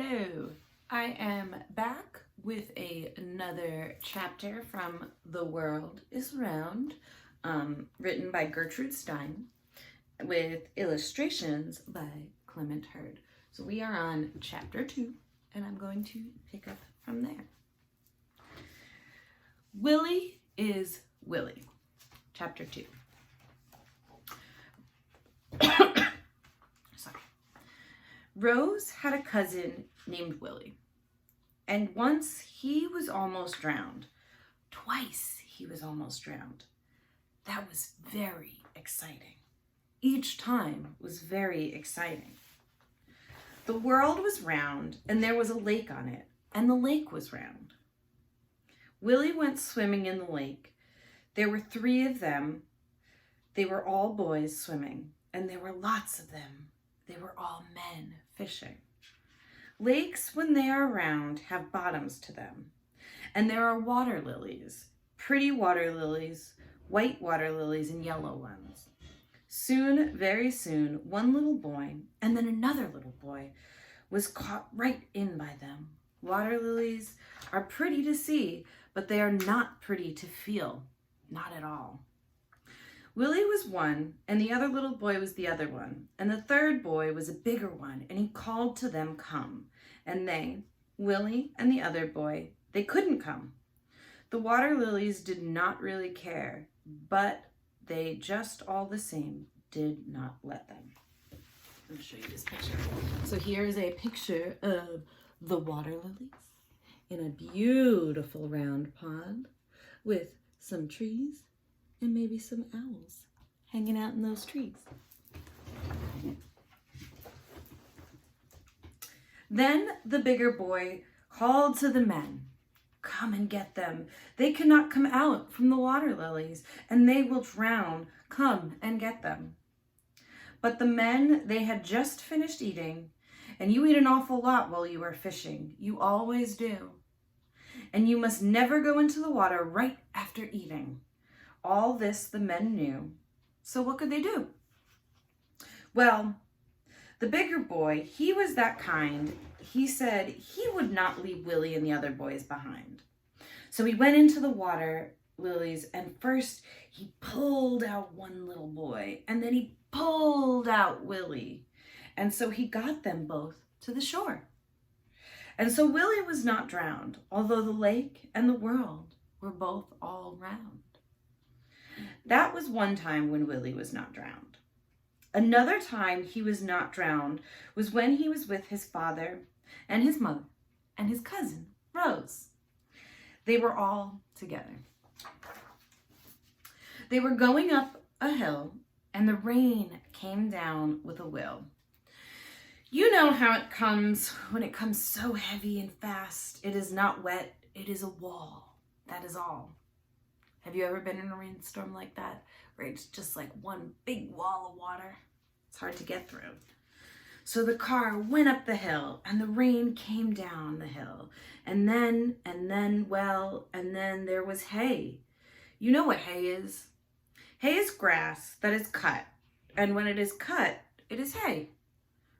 Hello, I am back with another chapter from The World is Round, written by Gertrude Stein, with illustrations by Clement Hurd. So we are on chapter 2, and I'm going to pick up from there. Willie is Willie, chapter 2. Rose had a cousin named Willie, and once he was almost drowned. Twice he was almost drowned. That was very exciting. Each time was very exciting. The world was round, and there was a lake on it, and the lake was round. Willie went swimming in the lake. There were 3 of them. They were all boys swimming, and there were lots of them. They were all men fishing. Lakes, when they are round, have bottoms to them. And there are water lilies, pretty water lilies, white water lilies, and yellow ones. Soon, very soon, one little boy and then another little boy was caught right in by them. Water lilies are pretty to see, but they are not pretty to feel. Not at all. Willie was one, and the other little boy was the other one, and the third boy was a bigger one, and he called to them, "Come." And they, Willie and the other boy, they couldn't come. The water lilies did not really care, but they just all the same did not let them. Let me show you this picture. So here's a picture of the water lilies in a beautiful round pond with some trees and maybe some owls hanging out in those trees. Then the bigger boy called to the men, "Come and get them. They cannot come out from the water lilies, and they will drown. Come and get them." But the men, they had just finished eating, and you eat an awful lot while you are fishing. You always do. And you must never go into the water right after eating. All this the men knew. So what could they do? Well, the bigger boy, he was that kind. He said he would not leave Willie and the other boys behind. So he went into the water lilies, and first he pulled out one little boy, and then he pulled out Willie. And so he got them both to the shore. And so Willie was not drowned, although the lake and the world were both all round. That was one time when Willie was not drowned. Another time he was not drowned was when he was with his father and his mother and his cousin, Rose. They were all together. They were going up a hill, and the rain came down with a will. You know how it comes when it comes so heavy and fast. It is not wet, it is a wall. That is all. Have you ever been in a rainstorm like that, where it's just like one big wall of water? It's hard to get through. So the car went up the hill, and the rain came down the hill. And then there was hay. You know what hay is? Hay is grass that is cut. And when it is cut, it is hay.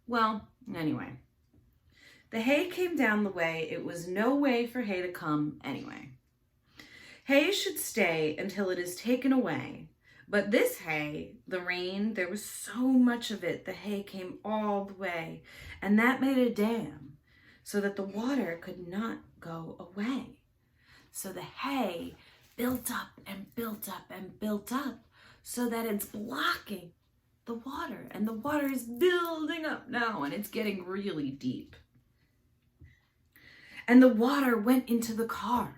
Well, anyway. The hay came down the way. It was no way for hay to come anyway. Hay should stay until it is taken away. But this hay, the rain, there was so much of it, the hay came all the way. And that made a dam so that the water could not go away. So the hay built up and built up and built up so that it's blocking the water. And the water is building up now, and it's getting really deep. And the water went into the car.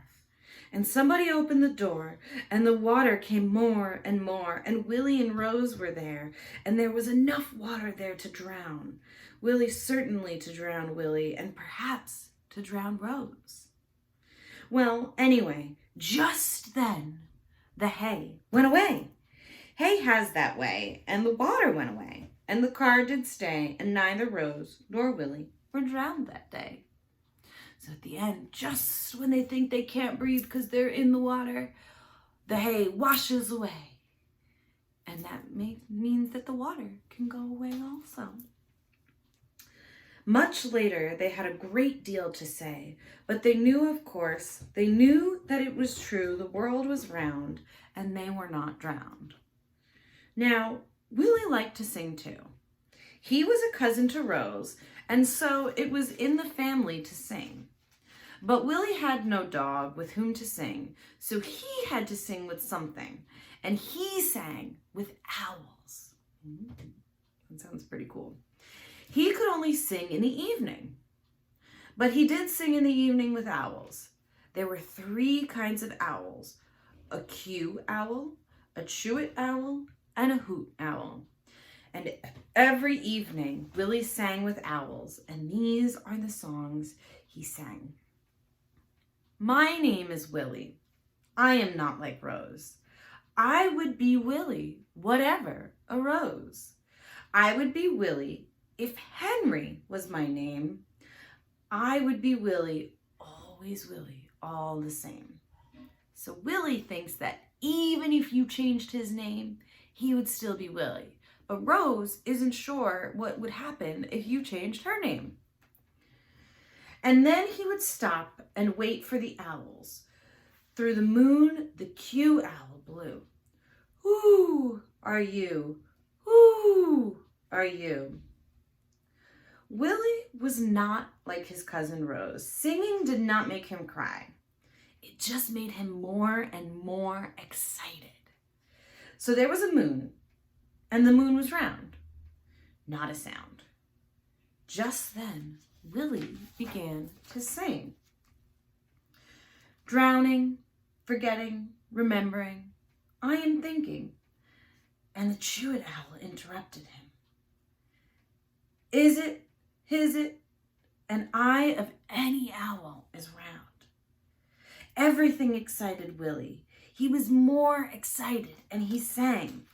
And somebody opened the door, and the water came more and more, and Willie and Rose were there, and there was enough water there to drown. Willie, certainly to drown Willie, and perhaps to drown Rose. Well, anyway, just then, the hay went away. Hay has that way, and the water went away, and the car did stay, and neither Rose nor Willie were drowned that day. So at the end, just when they think they can't breathe because they're in the water, the hay washes away. And that means that the water can go away also. Much later, they had a great deal to say, but they knew, of course, they knew that it was true, the world was round, and they were not drowned. Now, Willie liked to sing too. He was a cousin to Rose, and so it was in the family to sing. But Willie had no dog with whom to sing, so he had to sing with something, and he sang with owls. That sounds pretty cool. He could only sing in the evening, but he did sing in the evening with owls. There were 3 kinds of owls: a cue owl, a chewit owl, and a hoot owl. And every evening, Willie sang with owls, and these are the songs he sang. My name is Willie. I am not like Rose. I would be Willie, whatever arose. I would be Willie if Henry was my name. I would be Willie, always Willie, all the same. So Willie thinks that even if you changed his name, he would still be Willie. But Rose isn't sure what would happen if you changed her name. And then he would stop and wait for the owls. Through the moon, the cue owl blew. Who are you? Who are you? Willie was not like his cousin Rose. Singing did not make him cry. It just made him more and more excited. So there was a moon, and the moon was round. Not a sound. Just then, Willie began to sing. Drowning, forgetting, remembering, I am thinking. And the chewit owl interrupted him. Is it, his it, an eye of any owl is round. Everything excited Willie. He was more excited, and he sang.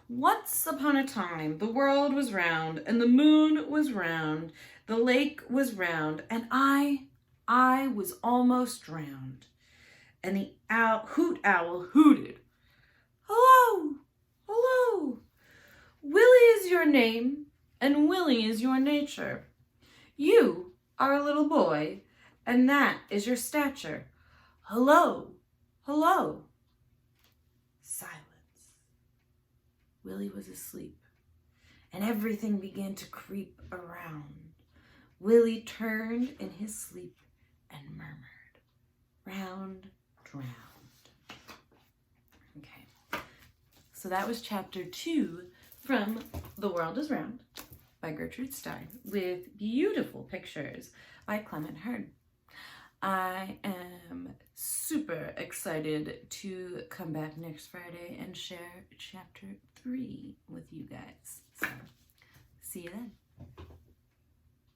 Once upon a time, the world was round, and the moon was round, the lake was round, and I was almost drowned. And the hoot owl hooted. Hello, hello. Willie is your name, and Willie is your nature. You are a little boy, and that is your stature. Hello, hello. Silence. Willie was asleep, and everything began to creep around. Willie turned in his sleep and murmured, round, drowned. Okay, so that was chapter 2 from The World is Round by Gertrude Stein, with beautiful pictures by Clement Hurd. I am super excited to come back next Friday and share chapter 3 with you guys. So, see you then.